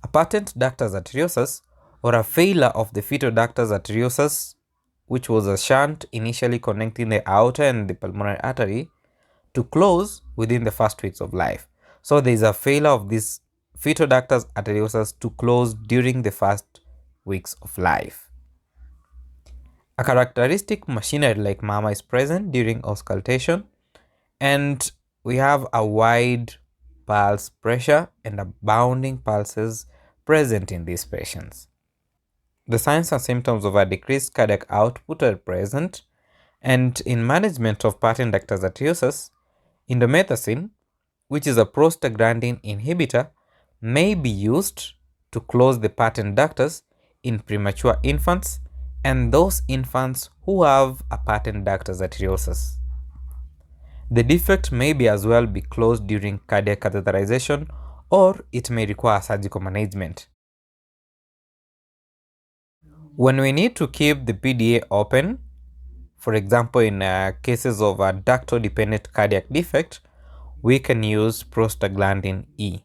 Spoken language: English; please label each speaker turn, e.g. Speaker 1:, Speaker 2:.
Speaker 1: A patent ductus arteriosus, or a failure of the fetal ductus arteriosus, which was a shunt initially connecting the aorta and the pulmonary artery, to close within the first weeks of life. So there is a failure of this fetal ductus arteriosus to close during the first weeks of life. A characteristic machinery like murmur is present during auscultation, and we have a wide pulse pressure and a bounding pulses present in these patients. The signs and symptoms of a decreased cardiac output are present, and in management of patent ductus arteriosus, Indomethacin, which is a prostaglandin inhibitor, may be used to close the patent ductus in premature infants and those infants who have a patent ductus arteriosus. The defect may be as well be closed during cardiac catheterization, or it may require surgical management. When we need to keep the PDA open, for example in cases of a ductal-dependent cardiac defect, we can use prostaglandin E.